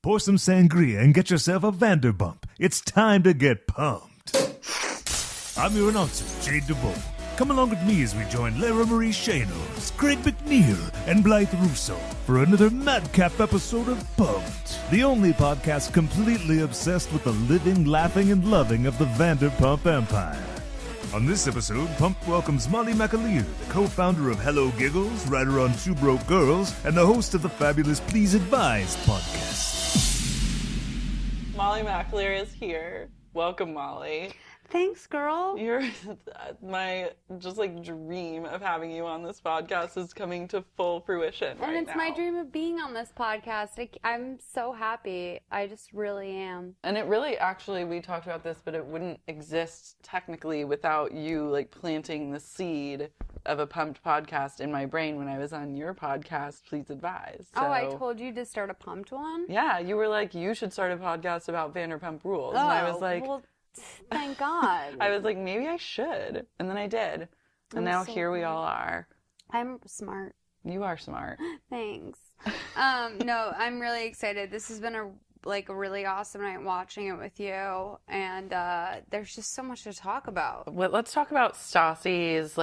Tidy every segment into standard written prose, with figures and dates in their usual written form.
pour some sangria and get yourself a Vanderpump. It's time to get pumped. I'm your announcer, Jade DeVoe. Come along with me as we join Lara Marie Shanos, Craig McNeil, and Blythe Russo for another madcap episode of Pumped, the only podcast completely obsessed with the living, laughing, and loving of the Vanderpump Empire. On this episode, Pump welcomes Molly McAleer, the co-founder of Hello Giggles, writer on Two Broke Girls, and the host of the fabulous Please Advise podcast. Molly McAleer is here. Welcome, Molly. Thanks, girl. You're my dream of having you on this podcast is coming to full fruition right now. And it's my dream of being on this podcast. I'm so happy. I just really am. And it really, actually, we talked about this, but it wouldn't exist technically without you planting the seed of a Pumped podcast in my brain when I was on your podcast, Please Advise. So, oh, I told you to start a Pumped one? Yeah, you were like, you should start a podcast about Vanderpump Rules. And I was like... well, thank God. I was like, maybe I should. And then I did. And now here we all are. I'm smart. You are smart. Thanks. No, I'm really excited. This has been a really awesome night watching it with you. And there's just so much to talk about. Well, let's talk about Stassi's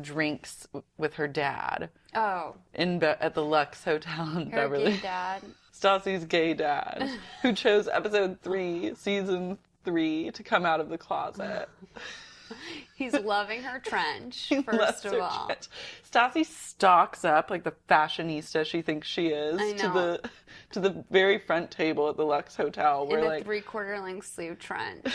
drinks with her dad. Oh. At the Lux Hotel in Beverly. Her gay dad. Stassi's gay dad, who chose episode 3, season 3 to come out of the closet. He's loving her trench, first of all. Trench. Stassi stalks up like the fashionista she thinks she is to the very front table at the Lux Hotel where in a 3/4 length sleeve trench.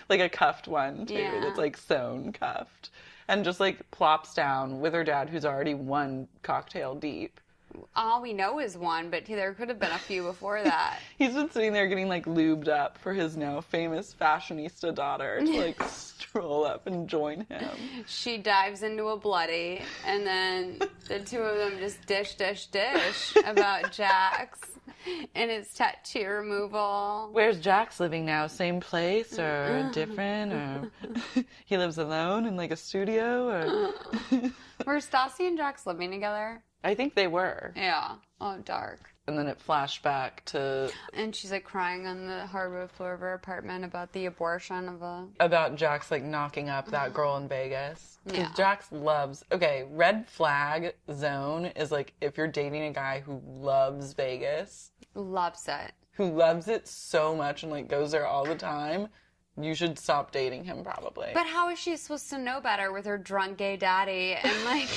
Like a cuffed one too. Yeah. That's sewn cuffed. And just plops down with her dad who's already one cocktail deep. All we know is one, but there could have been a few before that. He's been sitting there getting lubed up for his now famous fashionista daughter to stroll up and join him. She dives into a bloody, and then the two of them just dish about Jax and his tattoo removal. Where's Jax living now? Same place or different? Or he lives alone in a studio? Or Were Stassi and Jax living together? I think they were. Yeah. Oh, dark. And then it flashed back to... And she's crying on the hardwood floor of her apartment about the abortion of a... About Jax knocking up that girl in Vegas. Because Yeah. Jax loves... Okay, red flag zone is if you're dating a guy who loves Vegas. Loves it. Who loves it so much and goes there all the time. You should stop dating him probably. But how is she supposed to know better with her drunk gay daddy and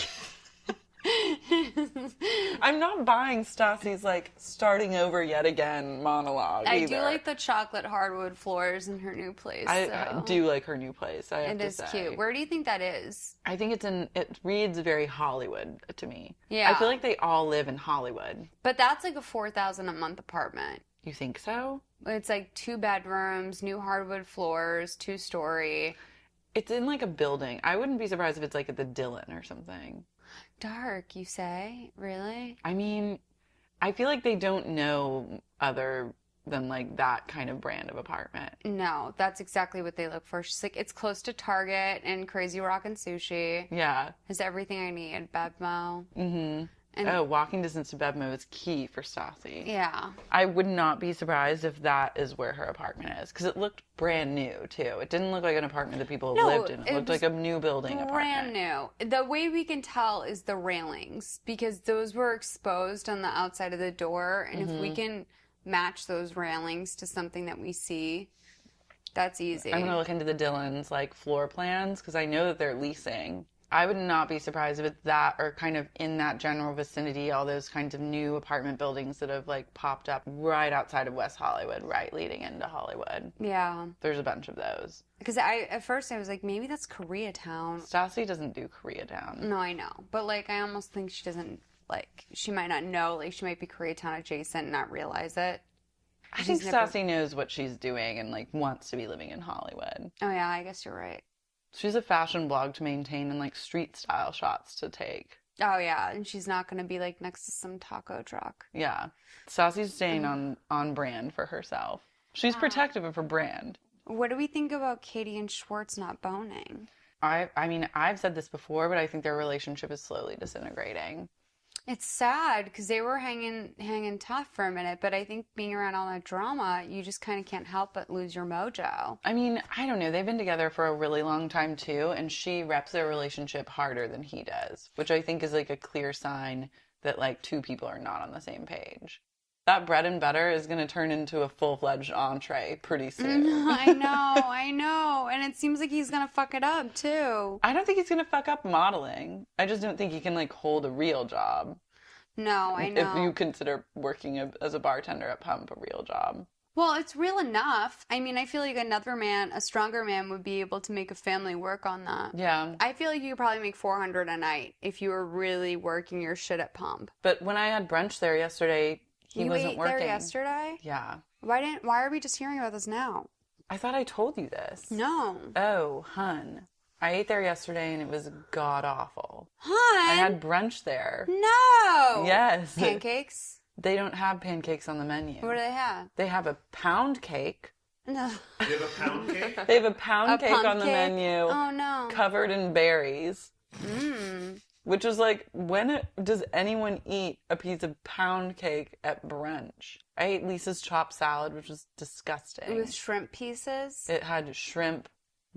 I'm not buying Stassi's starting over yet again monologue either. I do like the chocolate hardwood floors in her new place. I do like her new place, I have It to is say. cute. Where do you think that is? I think it reads very Hollywood to me. Yeah. I feel like they all live in Hollywood. But that's a $4,000 a month apartment. You think so? It's 2 bedrooms, new hardwood floors, 2-story. It's in a building. I wouldn't be surprised if it's at the Dillon or something. Dark, you say? Really? I mean, I feel like they don't know other than that kind of brand of apartment. No, that's exactly what they look for. She's it's close to Target and Crazy Rockin' Sushi. Yeah. Has everything I need. Bevmo. Mm-hmm. And walking distance to Bevmo is key for Stassi. yeah. I would not be surprised if that is where her apartment is. Because it looked brand new, too. It didn't look like an apartment that people have lived in. It looked like a new building brand apartment. new. The way we can tell is the railings. Because those were exposed on the outside of the door. And if we can match those railings to something that we see, that's easy. I'm going to look into the Dillons, floor plans. Because I know that they're leasing. I would not be surprised if it's that or kind of in that general vicinity, all those kinds of new apartment buildings that have popped up right outside of West Hollywood, right leading into Hollywood. Yeah. There's a bunch of those. Because at first I was maybe that's Koreatown. Stassi doesn't do Koreatown. No, I know. But I almost think she doesn't, she might not know, she might be Koreatown adjacent and not realize it. I think Stassi knows what she's doing and wants to be living in Hollywood. Oh yeah, I guess you're right. She's a fashion blog to maintain and street style shots to take. Oh yeah, and she's not going to be next to some taco truck. Yeah. Stassi's staying on brand for herself. She's protective of her brand. What do we think about Katie and Schwartz not boning? I mean, I've said this before, but I think their relationship is slowly disintegrating. It's sad because they were hanging tough for a minute, but I think being around all that drama, you just kind of can't help but lose your mojo. I mean, I don't know. They've been together for a really long time too, and she reps their relationship harder than he does, which I think is like a clear sign that like two people are not on the same page. That bread and butter is going to turn into a full-fledged entree pretty soon. I know. And it seems like he's going to fuck it up, too. I don't think he's going to fuck up modeling. I just don't think he can, like, hold a real job. No, I know. If you consider working as a bartender at Pump a real job. Well, it's real enough. I mean, I feel like another man, a stronger man, would be able to make a family work on that. Yeah. I feel like you could probably make $400 a night if you were really working your shit at Pump. But when I had brunch there yesterday... He wasn't ate working. There yesterday? Yeah. Why are we just hearing about this now? I thought I told you this. No. Oh, hun. I ate there yesterday and it was god-awful. Hun? I had brunch there. No! Yes. Pancakes? They don't have pancakes on the menu. What do they have? They have a pound cake. No. They have a pound cake? They have a pound cake on the menu. Oh, no. Covered in berries. Mmm. Which is like, does anyone eat a piece of pound cake at brunch? I ate Lisa's chopped salad, which was disgusting. With shrimp pieces? It had shrimp,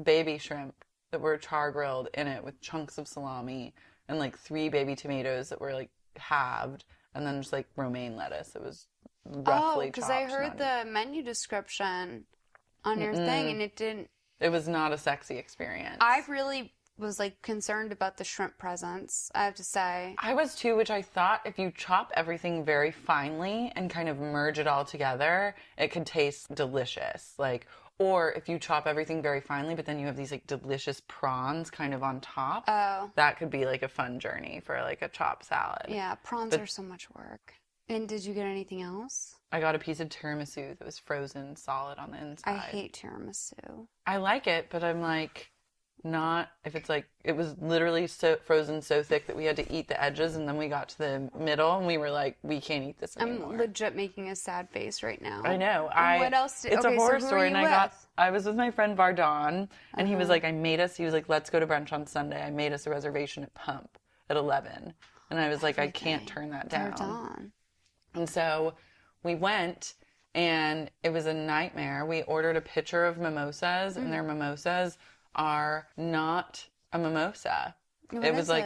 baby shrimp, that were char grilled in it with chunks of salami and like 3 baby tomatoes that were like halved and then just like romaine lettuce. It was roughly chopped. Because I heard the menu description on your thing and it didn't... It was not a sexy experience. I really... was like concerned about the shrimp presence, I have to say. I was too, which I thought if you chop everything very finely and kind of merge it all together, it could taste delicious. Like, or if you chop everything very finely, but then you have these like delicious prawns kind of on top. Oh. That could be like a fun journey for like a chopped salad. Yeah, prawns are so much work. And did you get anything else? I got a piece of tiramisu that was frozen solid on the inside. I hate tiramisu. I like it, but I'm like... Not if it's like it was literally so frozen so thick that we had to eat the edges and then we got to the middle and we were like, we can't eat this anymore. I'm legit making a sad face right now. I know. What else? It's a horror story, and I was with my friend Vardon, and he was like, he was like, let's go to brunch on Sunday. I made us a reservation at Pump at 11, and I was like, I can't turn that down. Vardon. And so we went. And it was a nightmare. We ordered a pitcher of mimosas, and their mimosas are not a mimosa. It was like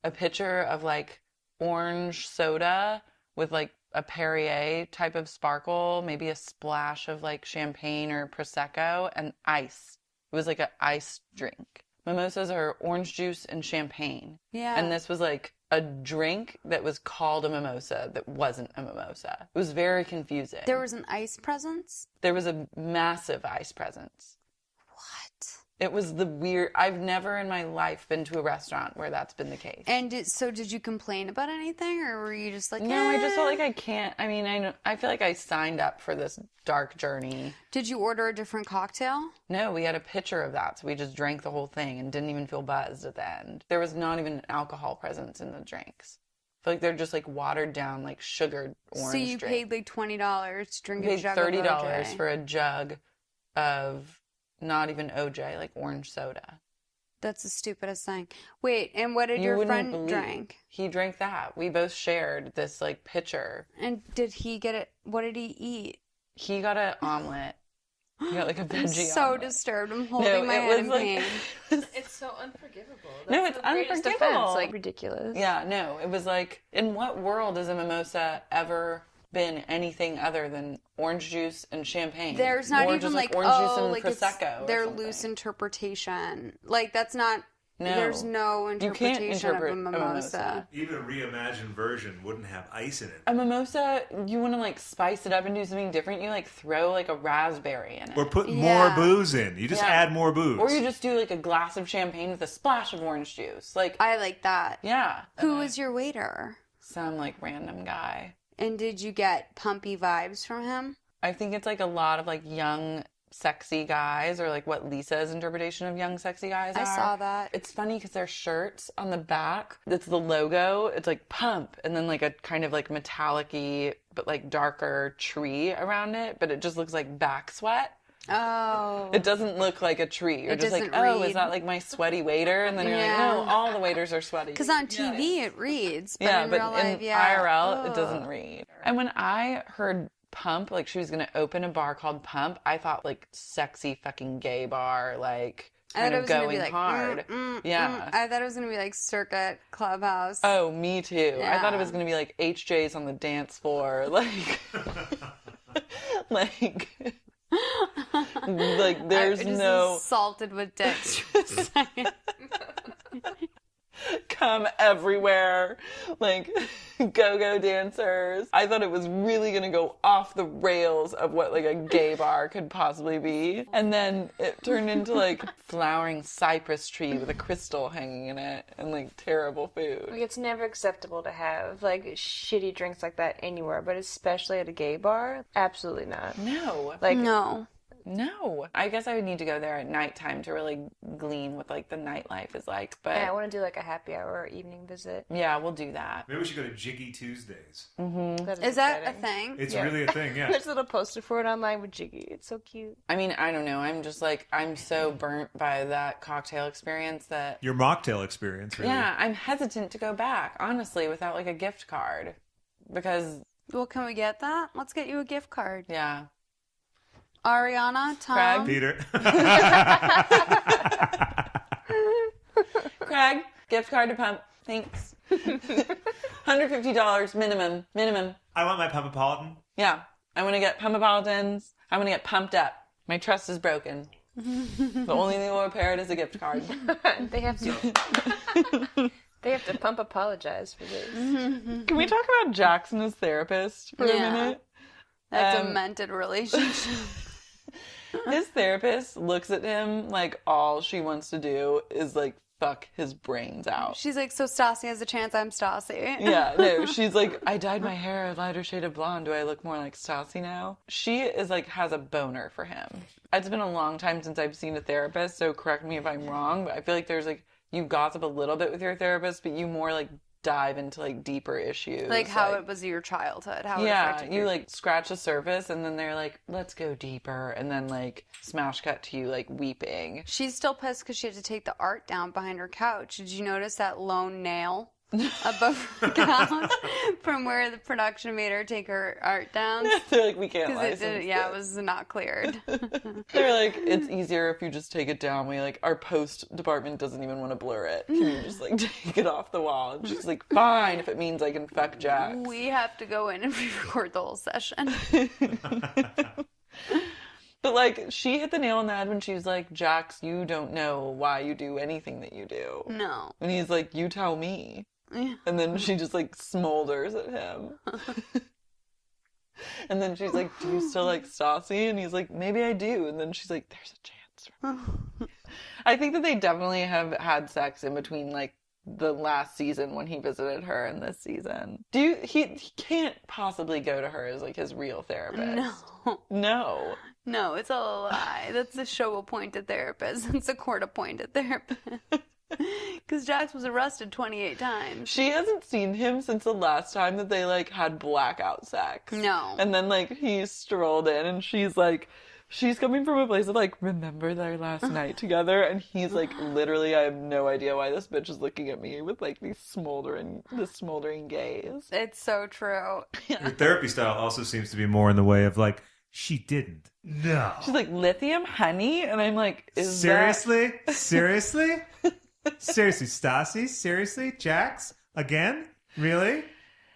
a pitcher of like orange soda with like a Perrier type of sparkle, maybe a splash of like champagne or Prosecco and ice. It was like an ice drink. Mimosas are orange juice and champagne. Yeah. And this was like a drink that was called a mimosa that wasn't a mimosa. It was very confusing. There was an ice presence? There was a massive ice presence. What? It was I've never in my life been to a restaurant where that's been the case. And did you complain about anything, or were you just like, No, I just felt like I can't. I mean, I feel like I signed up for this dark journey. Did you order a different cocktail? No, we had a pitcher of that, so we just drank the whole thing and didn't even feel buzzed at the end. There was not even an alcohol presence in the drinks. I feel like they're just like watered down, like sugared orange So you drink. paid like $20 to drink We a paid jug $30 of OJ. for a jug of not even OJ, like orange soda. That's the stupidest thing. Wait, and what did You your wouldn't friend believe. drink? He drank that. We both shared this like pitcher. And did he get it? What did he eat? He got an omelet. He got like a veggie I'm so omelet. disturbed. I'm holding my head in pain. It's so unforgivable. No, it's the greatest unforgivable. offense. Like ridiculous. Yeah, no, it was like, in what world has a mimosa ever been anything other than orange juice and champagne? There's not or even just like, orange juice and like Prosecco. it's their something. loose interpretation. Like that's not. No. There's no You can't interpretation interpret of a mimosa. Even a reimagined version wouldn't have ice in it. A mimosa, you want to like spice it up and do something different, you like throw like a raspberry in it. Or put Yeah. more booze in. You just Yeah. add more booze. Or you just do like a glass of champagne with a splash of orange juice. Like, I like that. yeah. Who was your waiter? Some like random guy. And did you get pumpy vibes from him? I think it's like a lot of like young, sexy guys, or like what Lisa's interpretation of young, sexy guys are. I saw that. It's funny because their shirts on the back, it's the logo, it's like Pump, and then like a kind of like metallic-y, but like darker tree around it, but it just looks like back sweat. Oh. It doesn't look like a tree. You're It just like, doesn't oh, read. is that like my sweaty waiter? And then you're Yeah. like, no, all the waiters are sweaty. Because on TV it reads, but yeah, in but real in life, yeah. IRL, it Ugh. doesn't read. And when I heard Pump, like she was going to open a bar called Pump, I thought like sexy fucking gay bar, like I thought kind it of was gonna going be like, hard. Yeah. I thought it was gonna be like Circuit Clubhouse. Oh, me too. I thought it Yeah. was going to be like HJ's on the dance floor. Like, like, like there's I just no assaulted with dicks for a second. come everywhere, like go-go dancers. I thought it was really going to go off the rails of what like a gay bar could possibly be. And then it turned into like flowering cypress tree with a crystal hanging in it and like terrible food. Like, it's never acceptable to have, like, shitty drinks like that anywhere, but especially at a gay bar, absolutely not. No. Like, No. I guess I would need to go there at nighttime to really glean what like the nightlife is like. But yeah, I want to do, like, a happy hour or evening visit. yeah, we'll do that. Maybe we should go to Jiggy Tuesdays. Is that a thing? It's Yeah. really a thing, yeah. There's a little poster for it online with Jiggy. It's so cute. I mean, I don't know. I'm just like, I'm so burnt by that cocktail experience that Your mocktail experience, really. yeah, I'm hesitant to go back, honestly, without like a gift card. Because, Well, can we get that? Let's get you a gift card. yeah. Ariana, Tom. Craig? Peter. Craig, gift card to Pump. Thanks. $150 minimum. Minimum. I want my Pumpopolitan. Yeah. I want to get Pumpapolitans. I want to get pumped up. My trust is broken. The only thing that will repair it is a gift card. They have to... They have to pump apologize for this. Can we talk about Jackson as therapist for a Yeah. minute? That demented relationship. His therapist looks at him like all she wants to do is like fuck his brains out. She's like, so Stassi has a chance, I'm Stassi. Yeah, no, she's like, I dyed my hair a lighter shade of blonde. Do I look more like Stassi now? She is like, has a boner for him. It's been a long time since I've seen a therapist, so correct me if I'm wrong, but I feel like there's like, you gossip a little bit with your therapist, but you more like dive into like deeper issues. Like how it was your childhood. How it yeah, affected you your... like scratch the surface and then they're like, let's go deeper. And then like smash cut to you like weeping. She's still pissed because she had to take the art down behind her couch. Did you notice that lone nail above her couch from where the production made her take her art down? They're like, we can't Because license it this. was not cleared. They're like, it's easier if you just take it down. We like, our post department doesn't even want to blur it. Can you just like take it off the wall? And she's like, fine, if it means I can fuck Jax. We have to go in and re-record the whole session. But like, she hit the nail on the head when she was like, Jax, you don't know why you do anything that you do. No. And he's like, you tell me. Yeah. And then she just like smolders at him. And then she's like, do you still like Stassi? And he's like, maybe I do. And then she's like, there's a chance. I think that they definitely have had sex in between like the last season when he visited her and this season. He can't possibly go to her as like his real therapist. No. No, it's all a lie. That's a show-appointed therapist. It's a court-appointed therapist. Because Jax was arrested 28 times. She hasn't seen him since the last time that they like had blackout sex. No. And then like he strolled in and she's like, she's coming from a place of like, remember their last night together? And he's like, literally, I have no idea why this bitch is looking at me with like this smoldering gaze. It's so true. Your therapy style also seems to be more in the way of like, she didn't. No. She's like, lithium honey? And I'm like, is Seriously? Seriously? Seriously, Stassi? Seriously? Jax? Again? Really?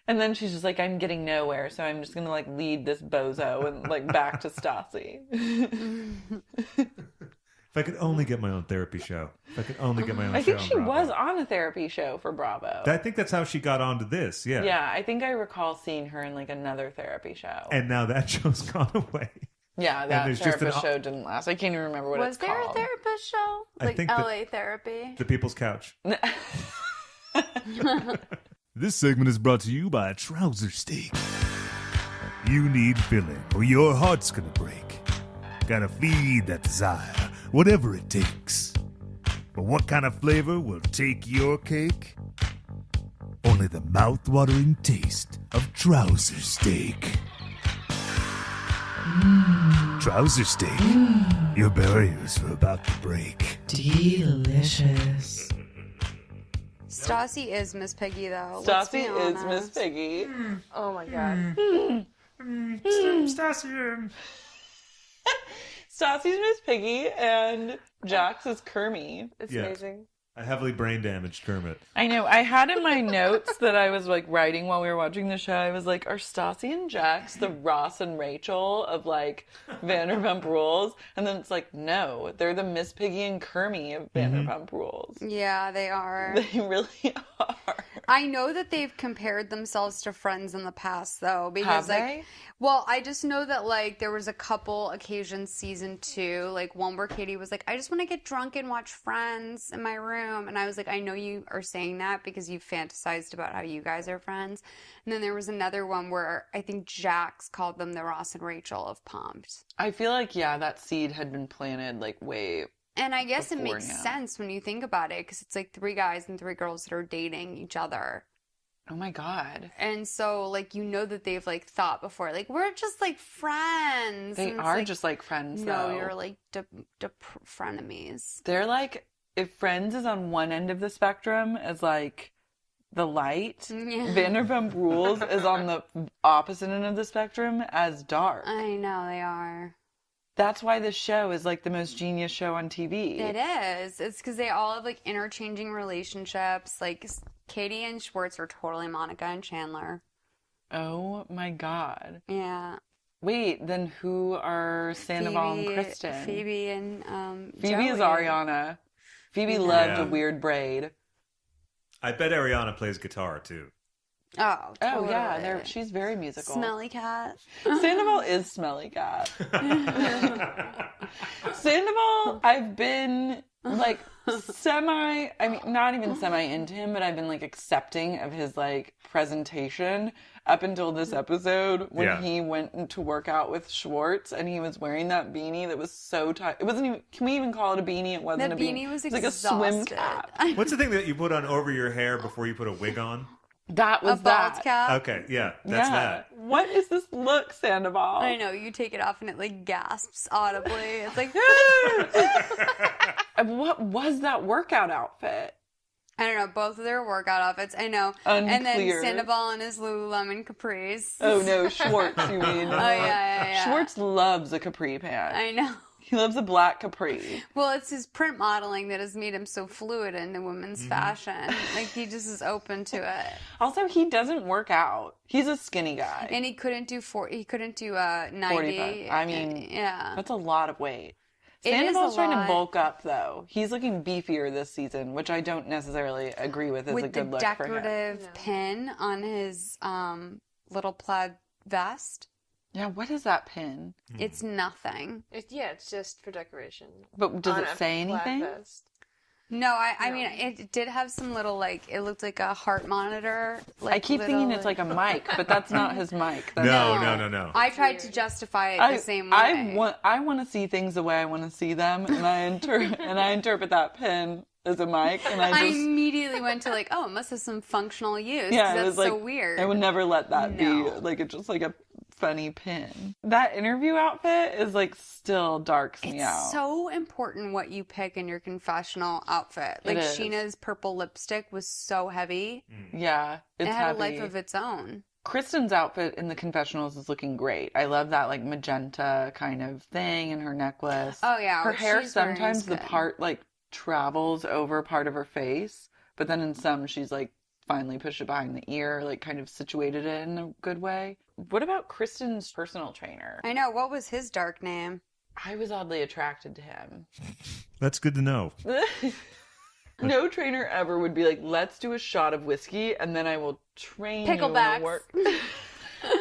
And then she's just like, I'm getting nowhere, so I'm just gonna like lead this bozo and like back to Stassi. If I could only get my own therapy show. If I could only get my own show I think on she Bravo. was on a therapy show for Bravo. I think that's how she got onto this, yeah. Yeah, I think I recall seeing her in like another therapy show. And now that show's gone away. Yeah, that there's just therapist an- show didn't last. I can't even remember what Was it's there called. a therapist show? I Like think that- LA Therapy? The People's Couch. This segment is brought to you by Trouser Steak. You need filling or your heart's gonna break. Gotta feed that desire, whatever it takes. But what kind of flavor will take your cake? Only the mouth-watering taste of Trouser Steak. trouser steak. Your barriers are about to break. Delicious. Stassi is Miss Piggy, though. Stassi is Miss Piggy. Oh my god. Stassi. Stassi's Miss Piggy and Jax is Kermie. It's Yeah. amazing. A heavily brain damaged Kermit. I know. I had in my notes that I was like writing while we were watching the show. I was like, are Stassi and Jax the Ross and Rachel of like Vanderpump Rules? And then it's like, no, they're the Miss Piggy and Kermie of Vanderpump Rules. Yeah, they are. They really are. I know that they've compared themselves to friends in the past, though, because Have like, they? well, I just know that like there was a couple occasions season 2, like one where Katie was like, "I just want to get drunk and watch Friends in my room," and I was like, "I know you are saying that because you fantasized about how you guys are friends." And then there was another one where I think Jax called them the Ross and Rachel of Pumped. I feel like, yeah, that seed had been planted like way. And I guess it Before makes now. sense when you think about it, because it's like 3 guys and 3 girls that are dating each other. Oh my God. And so, like, you know that they've, like, thought before, like, we're just, like, friends. They And it's are like, just like friends, no, though. you're, like, frenemies. They're like, if Friends is on one end of the spectrum as like the light, Yeah. Vanderpump Rules is on the opposite end of the spectrum as dark. I know, they are. That's why this show is like the most genius show on TV. It is. It's because they all have, like, interchanging relationships. Like, Katie and Schwartz are totally Monica and Chandler. Oh my God. Yeah. Wait, then who are Sandoval and Kristen? Phoebe and Phoebe is Joey. Ariana. Phoebe loved a weird braid. I bet Ariana plays guitar too. Oh, totally. Oh yeah, she's very musical. Smelly cat. Sandoval is Smelly Cat. Sandoval, I've been like not even semi into him, but I've been like accepting of his like presentation up until this episode when he went to work out with Schwartz and he was wearing that beanie that was so tight. It wasn't even, can we even call it a beanie? It wasn't That a beanie. beanie was It was like a swim exhausted. cap. What's the thing that you put on over your hair before you put a wig on? That was A bald that. cap. Okay, yeah, that's that. What is this look, Sandoval? I know, you take it off and it like gasps audibly. It's like, What was that workout outfit? I don't know, both of their workout outfits. I know. And then Unclear. Sandoval and his Lululemon capris. Oh no, Schwartz, you mean? Oh, yeah. Schwartz loves a capri pant. I know. He loves a black capri. Well, it's his print modeling that has made him so fluid into women's fashion. Like, he just is open to it. Also, he doesn't work out. He's a skinny guy. And he couldn't do 90. 45. I mean, yeah. that's a lot of weight. It is a Sandoval's trying to lot. bulk up, though. He's looking beefier this season, which I don't necessarily agree with as a With the good look for him. decorative pin on his little plaid vest. Yeah, what is that pin? It's nothing. It's just for decoration. But does On it a say black anything? vest. No, I mean, it did have some little, like, it looked like a heart monitor. Like, I keep thinking it's like a mic, but that's not his mic. That's No. I tried to justify it the same way. I want to see things the way I want to see them, and I interpret that pin as a mic, and I immediately went to like, oh, it must have some functional use. yeah, That's it was like so weird. I would never let that be No. like just like a funny pin. That interview outfit is like still darks me out. It's so important what you pick in your confessional outfit. Like, is. Sheena's purple lipstick was so heavy. Yeah, it's It had heavy. a life of its own. Kristen's outfit in the confessionals is looking great. I love that like magenta kind of thing and her necklace. Oh, yeah, her what hair she's wearing sometimes is the good. part like travels over part of her face, but then in some she's like finally pushed it behind the ear, like kind of situated it in a good way. What about Kristen's personal trainer? I know. What was his dark name? I was oddly attracted to him. That's good to know. No trainer ever would be like, let's do a shot of whiskey and then I will train you in Picklebacks. the work.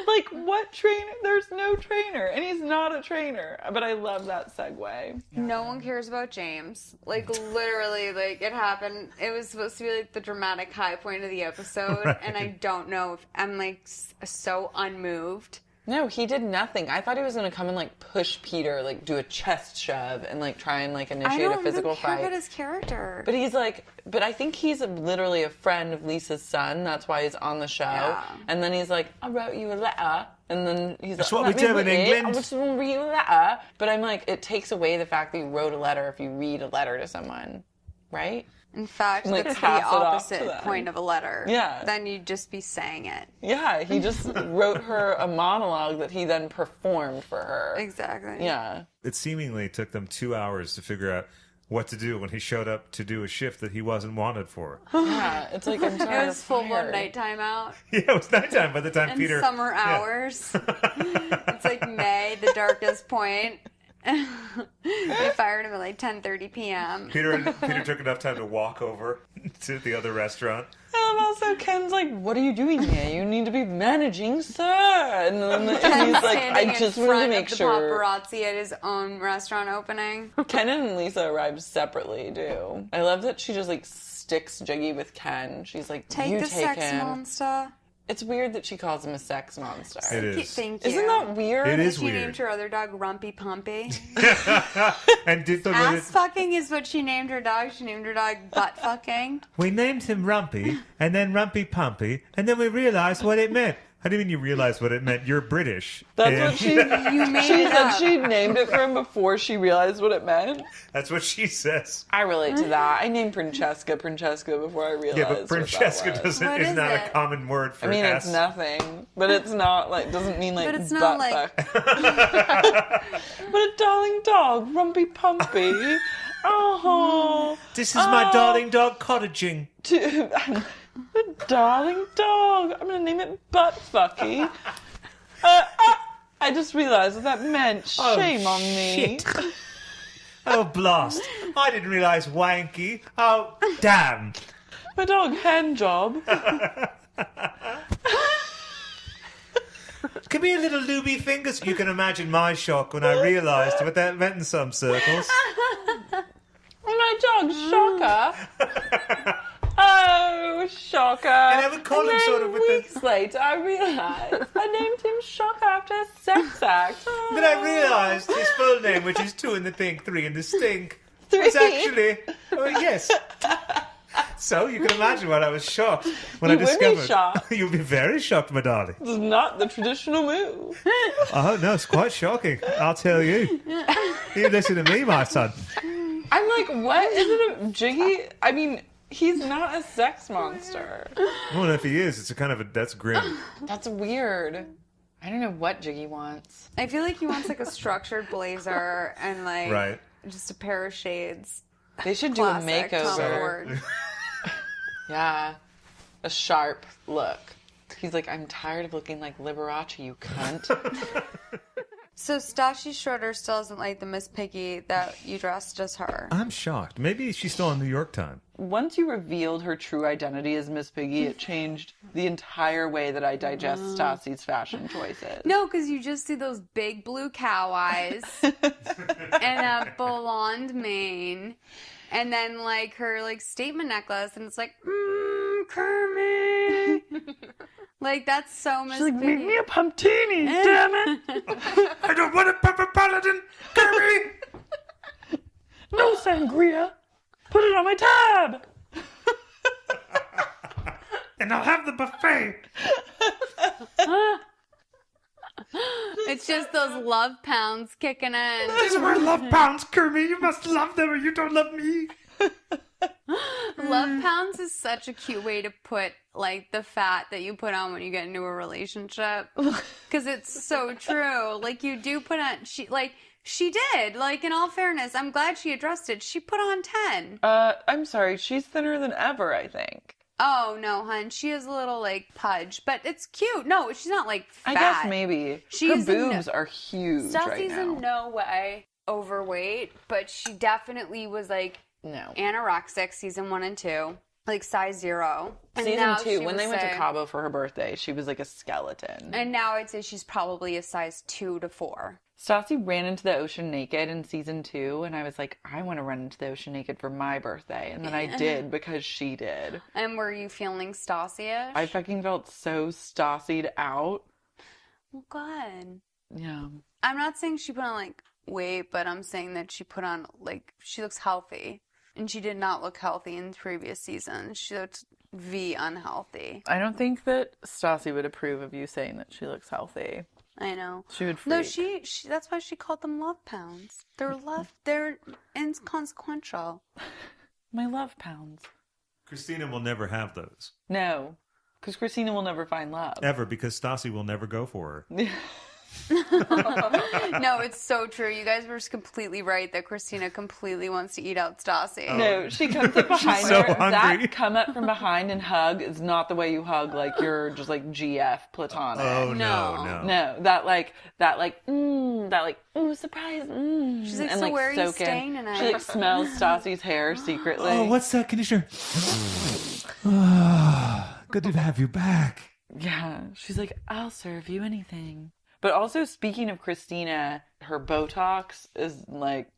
Like, what trainer? There's no trainer. And he's not a trainer. But I love that segue. No one cares about James. Like, literally, like, it happened. It was supposed to be, like, the dramatic high point of the episode. Right. And I don't know if I'm, like, so unmoved. No, he did nothing. I thought he was going to come and, like, push Peter, like, do a chest shove and, like, try and, like, I initiate don't a physical even care fight. about his character. But he's like, but I think he's literally a friend of Lisa's son. That's why he's on the show. Yeah. And then he's like, I wrote you a letter. And then he's That's like, what we do in England. I just want to read a letter. But I'm like, it takes away the fact that you wrote a letter if you read a letter to someone, right? In fact, Like, that's the pass it off to opposite them. point of a letter. Yeah. Then you'd just be saying it. Yeah, he just wrote her a monologue that he then performed for her. Exactly. Yeah. It seemingly took them 2 hours to figure out what to do when he showed up to do a shift that he wasn't wanted for. Yeah, it's like, I'm sorry. It was full-blown nighttime out. Yeah, it was nighttime by the time And Peter... summer hours. It's like May, the darkest point. They fired him at like 10:30 p.m. Peter took enough time to walk over to the other restaurant. And also Ken's like, what are you doing here? You need to be managing, sir. And then Ken's he's like, standing I just in wanted to front make of the sure. paparazzi at his own restaurant opening. Ken and Lisa arrived separately, too. I love that she just, like, sticks Jiggy with Ken. She's like, Take you the take sex him. monster. It's weird that she calls him a sex monster. It is. Thank you. Isn't that weird? It is She weird. named her other dog Rumpy Pumpy. And did the Ass fucking is what she named her dog. She named her dog Butt Fucking. We named him Rumpy, and then Rumpy Pumpy, and then we realized what it meant. How do you mean you realized what it meant? You're British. That's what she... You made She it said up. she named it for him before she realized what it meant. That's what she says. I relate to that. I named Francesca before I realized Yeah, but what Francesca that was. What is is not it? a common word for I mean, ass. it's nothing, but it's not like doesn't mean like But it's not butt like- fuck. But a darling dog, Rumpy Pumpy. Oh, This is my darling dog cottaging. a darling dog. I'm gonna name it Butt Fucky. I just realised what that meant. Shame on me. Shit. Oh, blast. I didn't realise wanky. Oh, damn. My dog hand job. Give me a little looby fingers. You can imagine my shock when I realised what that meant in some circles. My dog Shocker. Oh, Shocker. And I would call him sort of with the- weeks later, I realised I named him Shocker after a sex act. Then I realised his full name, which is 2 in the think, 3 in the stink, was Three? actually... Oh, yes. So you can imagine what I was shocked when You I would be discovered. shocked. You'll be very shocked, my darling. This is not the traditional move. Oh, no, it's quite shocking. I'll tell you. You listen to me, my son. I'm like, what? Is it a Jiggy? I mean, he's not a sex monster. Well, if he is, it's a kind of a... That's grim. That's weird. I don't know what Jiggy wants. I feel like he wants like a structured blazer and like Right. just a pair of shades. They should do a Classic Tom makeover. Ford. Yeah. A sharp look. He's like, I'm tired of looking like Liberace, you cunt. So Stassi Schroeder still doesn't like the Miss Piggy that you dressed as her. I'm shocked. Maybe she's still on New York time. Once you revealed her true identity as Miss Piggy, it changed the entire way that I digest Stassi's fashion choices. No, because you just see those big blue cow eyes and a blonde mane, and then like her like statement necklace, and it's like, Kermit. Like that's so Miss She's like, Piggy. make me a pumptini, damn it! I don't want a Pepper Paladin, Kirby! No sangria! Put it on my tab! And I'll have the buffet. It's just those love pounds kicking in. These are my love pounds, Kirby. You must love them or you don't love me. Love pounds is such a cute way to put like the fat that you put on when you get into a relationship, because it's so true. Like you do put on. She did. Like in all fairness, I'm glad she addressed it. She put on 10. I'm sorry, she's thinner than ever, I think. Oh no, hun. She has a little like pudge, but it's cute. No, she's not like fat. I guess maybe. Her She's boobs are huge right Stassi's now. in no way overweight, but she definitely was like No. anorexic season 1 and 2, like size 0. And Season now 2, she when would they went to say- Cabo for her birthday, she was like a skeleton. And now I'd say she's probably a size 2 to 4. Stassi ran into the ocean naked in season 2, and I was like, I want to run into the ocean naked for my birthday. And then I did because she did. And were you feeling Stassi-ish? I fucking felt so Stassi'd out. Well, good. Yeah. I'm not saying she put on like weight, but I'm saying that she put on like she looks healthy. And she did not look healthy in previous seasons. She looked unhealthy. I don't think that Stassi would approve of you saying that she looks healthy. I know. She would freak. No, she that's why she called them love pounds. They're inconsequential. My love pounds. Christina will never have those. No, because Cristina will never find love. Ever, because Stassi will never go for her. No, it's so true. You guys were just completely right that Cristina completely wants to eat out Stassi. No, she comes up behind so her. hungry. That come up from behind and hug is not the way you hug, like you're just like GF platonic. Oh, no. No, ooh, surprise, She's like, and, so where are you soak in. staying tonight? She like smells Stassi's hair secretly. Oh, what's that conditioner? Good to have you back. Yeah, she's like, I'll serve you anything. But also, speaking of Cristina, her botox is like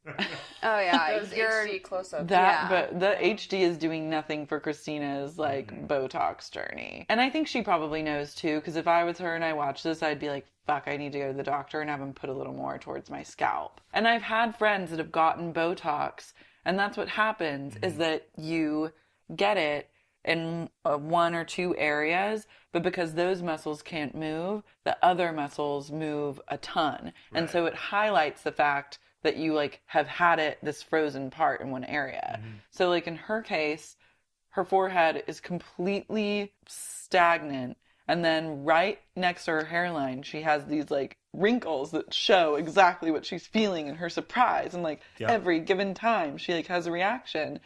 Oh yeah, Those HD close-ups. that. Yeah. But the HD is doing nothing for Christina's like Botox journey, and I think she probably knows too. Because if I was her and I watched this, I'd be like, "Fuck, I need to go to the doctor and have him put a little more towards my scalp." And I've had friends that have gotten Botox, and that's what happens is that you get it in one or two areas, but because those muscles can't move, the other muscles move a ton. And so it highlights the fact that you like have had this frozen part in one area. So like in her case, her forehead is completely stagnant. And then right next to her hairline, she has these like wrinkles that show exactly what she's feeling and her surprise. And like every given time she like has a reaction.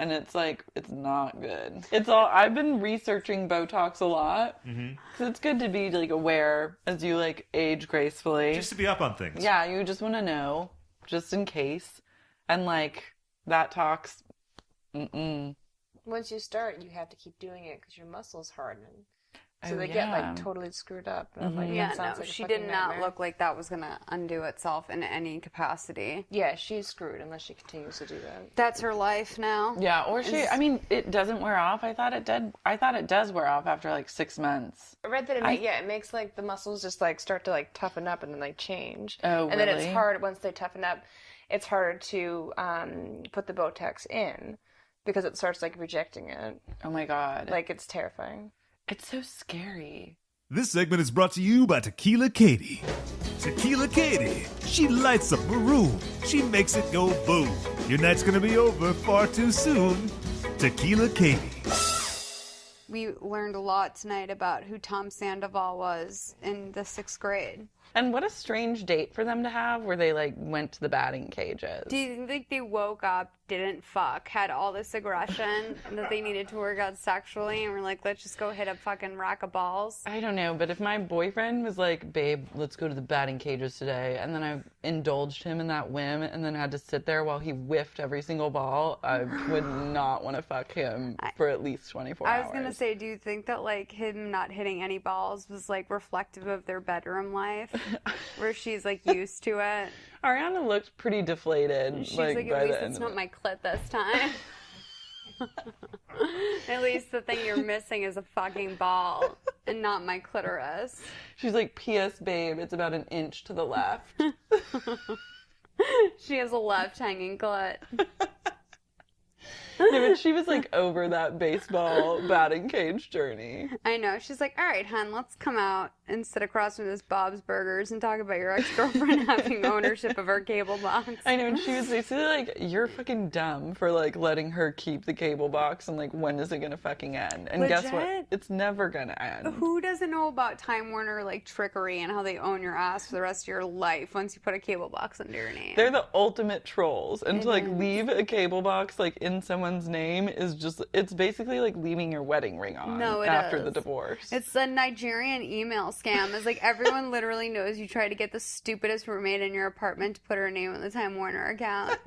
And it's like, it's not good. I've been researching Botox a lot. Because it's good to be like aware as you like age gracefully. Just to be up on things. Yeah, you just want to know, just in case. And like, that talks, Once you start, you have to keep doing it because your muscles harden. So Oh, they yeah. get like totally screwed up. And I'm like, Yeah, that sounds no, like a she fucking did not nightmare. look like that was gonna undo itself in any capacity. Yeah, she's screwed unless she continues to do that. That's her life now. yeah, or it doesn't wear off. I thought it did. I thought it does wear off after like 6 months. I read that it makes like the muscles just like start to like toughen up and then like change. Oh, and then it's really? hard once they toughen up. It's harder to put the Botox in because it starts like rejecting it. Oh my God. Like it's terrifying. It's so scary. This segment is brought to you by Tequila Katie. Tequila Katie. She lights up a room. She makes it go boom. Your night's gonna be over far too soon. Tequila Katie. We learned a lot tonight about who Tom Sandoval was in the 6th grade. And what a strange date for them to have where they like went to the batting cages. Do you think they woke up, didn't fuck, had all this aggression that they needed to work out sexually, and were like, let's just go hit a fucking rack of balls? I don't know, but if my boyfriend was like, babe, let's go to the batting cages today, and then I indulged him in that whim and then had to sit there while he whiffed every single ball, I would not want to fuck him for at least 24 hours. I was going to say, do you think that like him not hitting any balls was like reflective of their bedroom life? Where she's like used to it? Ariana looked pretty deflated. She's like, by at least the end it's of not it. my clit this time. At least the thing you're missing is a fucking ball and not my clitoris. She's like, P.S. babe, it's about an inch to the left. She has a left hanging clit. No, but she was like over that baseball batting cage journey. I know. She's like, all right, hon, let's come out and sit across from this Bob's Burgers and talk about your ex-girlfriend having ownership of her cable box. I know, and she was basically like, you're fucking dumb for like letting her keep the cable box and like, when is it gonna fucking end? And guess what? Legit? It's never gonna end. Who doesn't know about Time Warner like trickery and how they own your ass for the rest of your life once you put a cable box under your name? They're the ultimate trolls. And to like leave a cable box like in someone's name is just, it's basically like leaving your wedding ring on after the divorce. It's a Nigerian email scam. It's like everyone literally knows you try to get the stupidest roommate in your apartment to put her name on the Time Warner account.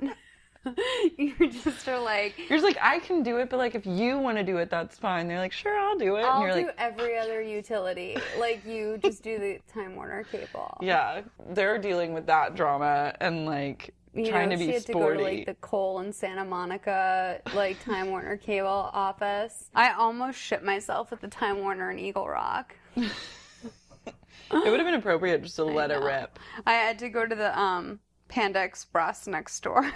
You just are like, You're just like, I can do it, but like if you want to do it, that's fine. They're like, sure, I'll do it. I'll and you're do like, every other utility. Like you just do the Time Warner cable. yeah, they're dealing with that drama and like trying to be she had sporty. to go to like the Cole and Santa Monica like Time Warner cable office. I almost shit myself at the Time Warner in Eagle Rock. It would have been appropriate just to let it rip. I had to go to the Panda Express next door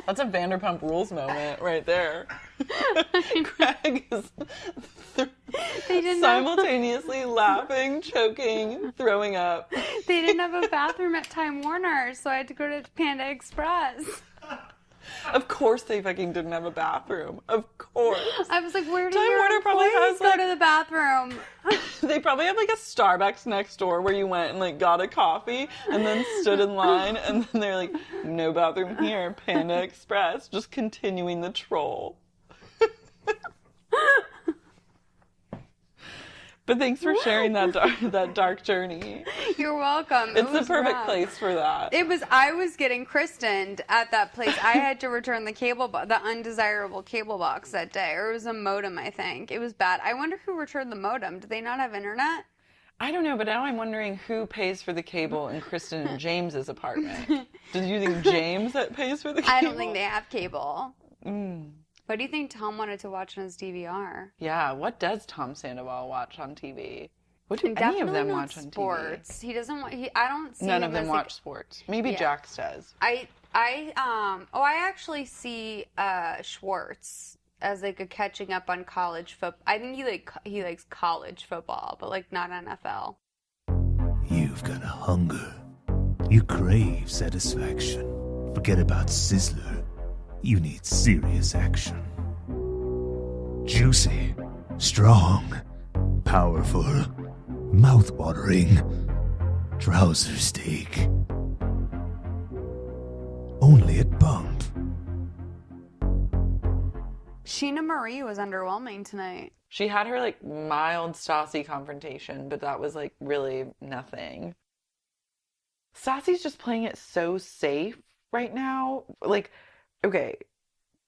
That's a Vanderpump Rules moment right there. Craig is simultaneously laughing, choking, throwing up. They didn't have a bathroom at Time Warner, so I had to go to Panda Express. Of course they fucking didn't have a bathroom. Of course. I was like, where do Time your Warner probably employees has, go like- to the bathroom? They probably have like a Starbucks next door where you went and like got a coffee and then stood in line, and then they're like, no bathroom here, Panda Express, just continuing the troll. But thanks for sharing that dark journey. You're welcome. It's the was perfect rough. place for that. I was getting christened at that place. I had to return the undesirable cable box that day. Or it was a modem, I think. It was bad. I wonder who returned the modem. Did they not have internet? I don't know, but now I'm wondering who pays for the cable in Kristen and James's apartment. Did you think James that pays for the cable? I don't think they have cable. What do you think Tom wanted to watch on his DVR? Yeah, what does Tom Sandoval watch on TV? What do any Definitely of them not watch on sports. He doesn't want. I don't see TV? None him of them as, watch sports. Maybe Yeah. Jax does. I actually see Schwartz as like a catching up on college football. I think he likes college football, but like not NFL. You've got a hunger. You crave satisfaction. Forget about Sizzler. You need serious action. Juicy, strong, powerful, mouth-watering, trouser steak. Only at Bump. Sheena Marie was underwhelming tonight. She had her like mild Stassi confrontation, but that was like really nothing. Stassi's just playing it so safe right now. Like, okay,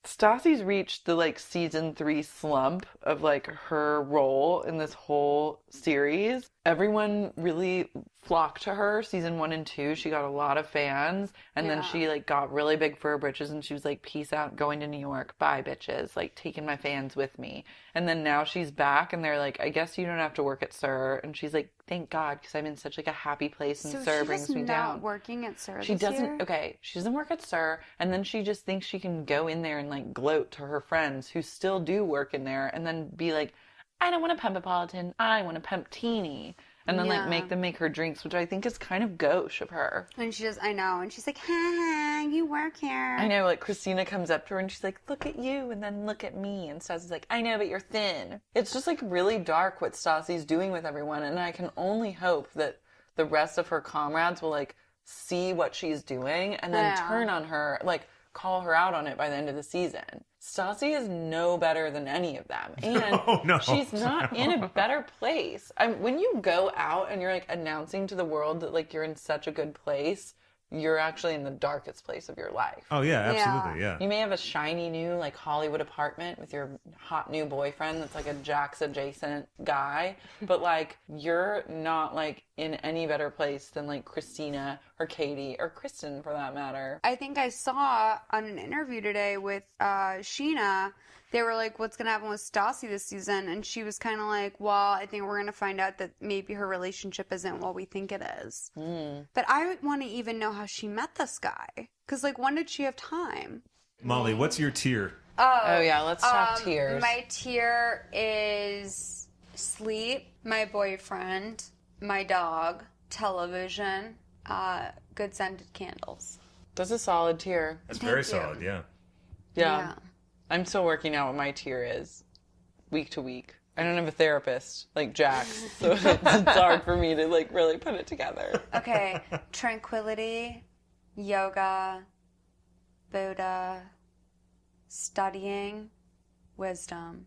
Stassi's reached the like season 3 slump of like her role in this whole series. Everyone really flocked to her season 1 and 2. She got a lot of fans, and then she like got really big for her britches, and she was like, peace out, going to New York, bye bitches, like taking my fans with me. And then now she's back, and they're like, I guess you don't have to work at SUR. And she's like, thank God, because I'm in such like a happy place, and SUR brings me down. Not working at SUR. She this doesn't. year? Okay, she doesn't work at SUR, and then she just thinks she can go in there and like gloat to her friends who still do work in there, and then be like, I don't want a Pump-A-Politan, I want a Pump-Teeny. And then like make them make her drinks, which I think is kind of gauche of her. And she just, I know, and she's like, ha, you work here. I know, like Cristina comes up to her and she's like, look at you, and then look at me. And Stassi's like, I know, but you're thin. It's just like really dark what Stassi's doing with everyone, and I can only hope that the rest of her comrades will like see what she's doing and then turn on her, like call her out on it by the end of the season. Stassi is no better than any of them. And she's not in a better place. When you go out and you're like announcing to the world that like you're in such a good place, you're actually in the darkest place of your life. Oh, yeah, absolutely, yeah. You may have a shiny new like Hollywood apartment with your hot new boyfriend that's like a Jax adjacent guy, but like you're not like in any better place than like Cristina or Katie or Kristen for that matter. I think I saw on an interview today with Sheena, they were like, what's going to happen with Stassi this season? And she was kind of like, well, I think we're going to find out that maybe her relationship isn't what we think it is. But I would want to even know how she met this guy. Because, like, when did she have time? Molly, what's your tier? Oh yeah, let's talk tiers. My tier is sleep, my boyfriend, my dog, television, good scented candles. That's a solid tier. That's very solid, yeah. Yeah. I'm still working out what my tier is week to week. I don't have a therapist like Jax, so it's hard for me to like really put it together. Okay, tranquility, yoga, Buddha, studying, wisdom.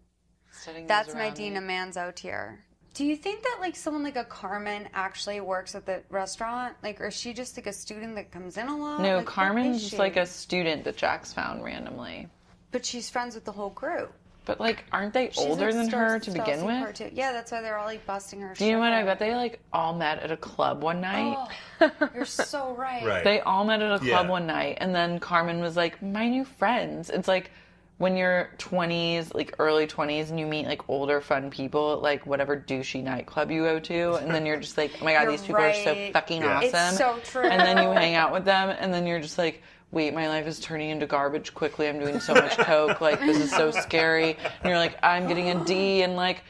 That's my Dina Manzo tier. Do you think that like someone like a Carmen actually works at the restaurant? Like, or is she just like a student that comes in a lot? No, like, Carmen's just like a student that Jax found randomly. But she's friends with the whole group. But like, aren't they older than her to begin with? Yeah, that's why they're all like busting her. Do you know what? I bet they like all met at a club one night. Oh, you're so right. Right. They all met at a club one night, and then Carmen was like, my new friends. It's like when you're 20s, like early 20s, and you meet like older fun people at like whatever douchey nightclub you go to, and then you're just like, oh my God, these people are so fucking awesome. It's so true. And then you hang out with them, and then you're just like, wait, my life is turning into garbage quickly. I'm doing so much coke. Like, this is so scary. And you're like, I'm getting a D in, like,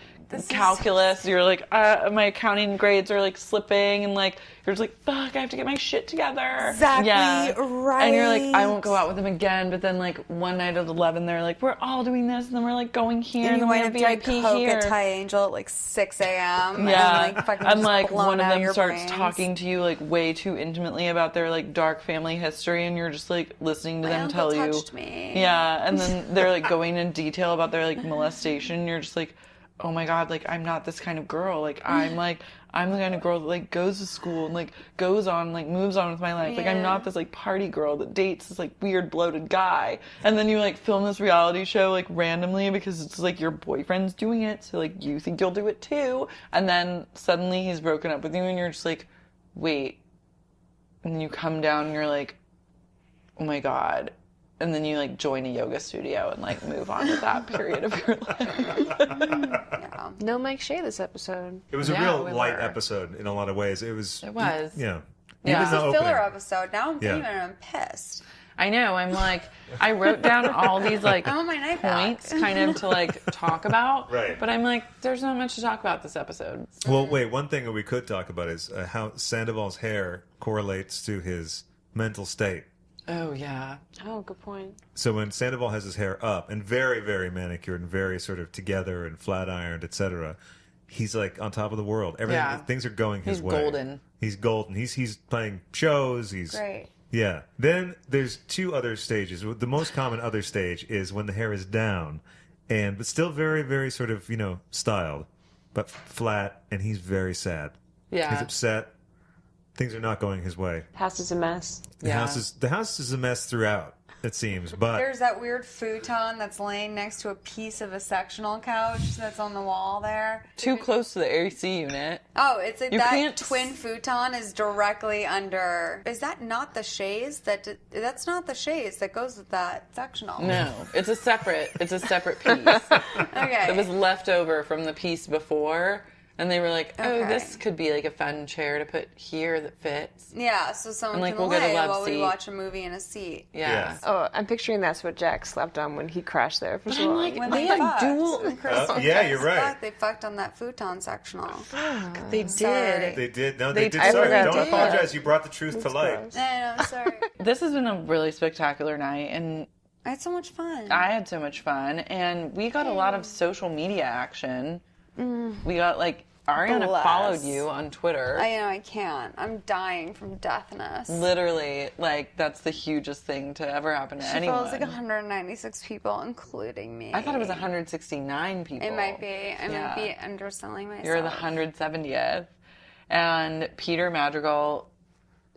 calculus. You're like, my accounting grades are, like, slipping. And, like, you're just like, fuck, I have to get my shit together. Exactly right. And you're like, I won't go out with them again. But then, like, one night at 11, they're like, we're all doing this. And then we're, like, going here. And then we have VIP here. Coke at Thai Angel at, like, 6 a.m. Yeah. And, like, fucking and just like, blown one of out them your starts brains. talking to you, like, way too intimately about their, like, dark family history. And you're just, like, listening to My them uncle tell you. touched me. Yeah. And then they're, like, going in detail about their, like, molestation. You're just like, oh my God, like, I'm not this kind of girl. Like, I'm the kind of girl that, like, goes to school and, like, goes on, like, moves on with my life. Like, I'm not this, like, party girl that dates this, like, weird, bloated guy. And then you, like, film this reality show, like, randomly because it's, like, your boyfriend's doing it. So, like, you think you'll do it too. And then suddenly he's broken up with you and you're just like, wait. And then you come down and you're like, oh my God. And then you, like, join a yoga studio and, like, move on with that period of your life. Yeah. No Mike Shea this episode. It was a Yeah, real we light were. episode in a lot of ways. It was. Yeah. Yeah. Yeah. Even It's the a opening. filler episode. Now I'm Yeah. thinking I'm pissed. I know. I'm like, I wrote down all these, like, I want my night back. points kind of to, like, talk about. Right. But I'm like, there's not much to talk about this episode. Well, wait. One thing that we could talk about is how Sandoval's hair correlates to his mental state. Oh, yeah. Oh, good point. So when Sandoval has his hair up and very, very manicured and very sort of together and flat ironed, etc., he's like on top of the world. Everything, Yeah. things are going his He's way. golden. He's golden. He's playing shows. He's Great. Yeah. Then there's two other stages. The most common other stage is when the hair is down, but still very, very sort of styled, but flat, and he's very sad. Yeah. He's upset. Things are not going his way. House is a mess. The house is a mess throughout, it seems. But There's that weird futon that's laying next to a piece of a sectional couch that's on the wall there. Too close to the AC unit. Oh, it's like You that can't twin futon is directly under. Is that not the chaise? That's not the chaise that goes with that sectional. No, it's a separate piece. Okay. It was left over from the piece before. And they were like, oh, Okay. this could be like a fun chair to put here that fits. Yeah, so someone And, like, can we'll get a lay love while we seat. watch a movie in a seat. Yeah. Yes. Oh, I'm picturing that's what Jack slept on when he crashed there for so I'm long. like, When they they had fucked. dual. When Kristen yeah, and you're Chris right. fucked, they fucked on that futon sectional. They Sorry. did. they did. No, They they did. I Sorry, forgot don't to do apologize. that. You brought the truth to light. gross. No, I'm sorry. This has been a really spectacular night, and I had so much fun. I had so much fun, and we got a lot of social media action. We got, like, Ariana Bless. followed you on Twitter. I know, I can't. I'm dying from deafness. Literally, like, that's the hugest thing to ever happen to She anyone. follows like 196 people, including me. I thought it was 169 people. It might be. I Yeah. might be underselling myself. You're the 170th. And Peter Madrigal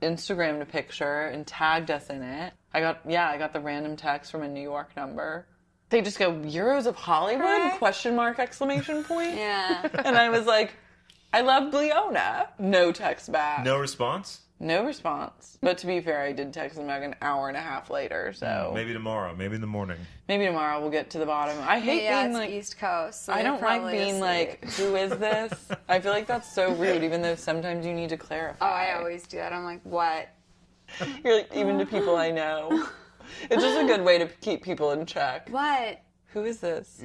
Instagrammed a picture and tagged us in it. I got the random text from a New York number. They just go, Euros of Hollywood? Right. Question mark, exclamation point. Yeah. And I was like, I love Leona. No text back. No response? No response. But to be fair, I did text him back an hour and a half later, so Maybe tomorrow. Maybe in the morning. maybe tomorrow we'll get to the bottom. I hate Yeah, being it's like, East Coast. So I they're don't like probably being asleep. like, who is this? I feel like that's so rude, even though sometimes you need to clarify. Oh, I always do that. I'm like, what? You're like, even to people I know. It's just a good way to keep people in check. What? Who is this?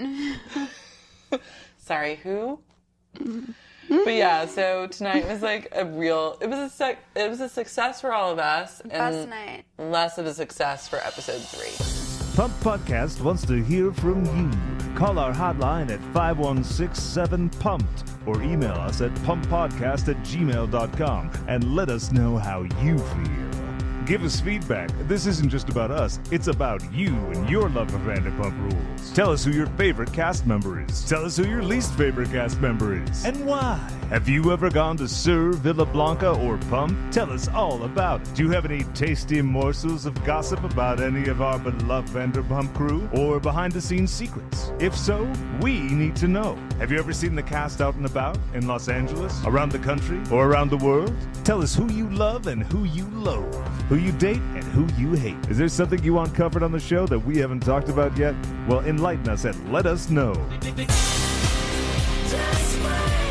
Sorry, who? But yeah, so tonight was like it was a success for all of us, Best and night. less of a success for episode 3. Pump Podcast wants to hear from you. Call our hotline at 516-7-PUMPED or email us at pumppodcast@gmail.com and let us know how you feel. Give us feedback. This isn't just about us. It's about you and your love of Vanderpump Rules. Tell us who your favorite cast member is. Tell us who your least favorite cast member is. And why. Have you ever gone to Sir Villa Blanca or Pump? Tell us all about it. Do you have any tasty morsels of gossip about any of our beloved Vanderpump crew? Or behind-the-scenes secrets? If so, we need to know. Have you ever seen the cast out and about in Los Angeles, around the country, or around the world? Tell us who you love and who you loathe. Who you date and who you hate. Is there something you want covered on the show that we haven't talked about yet? Well, enlighten us and let us know. Just wait.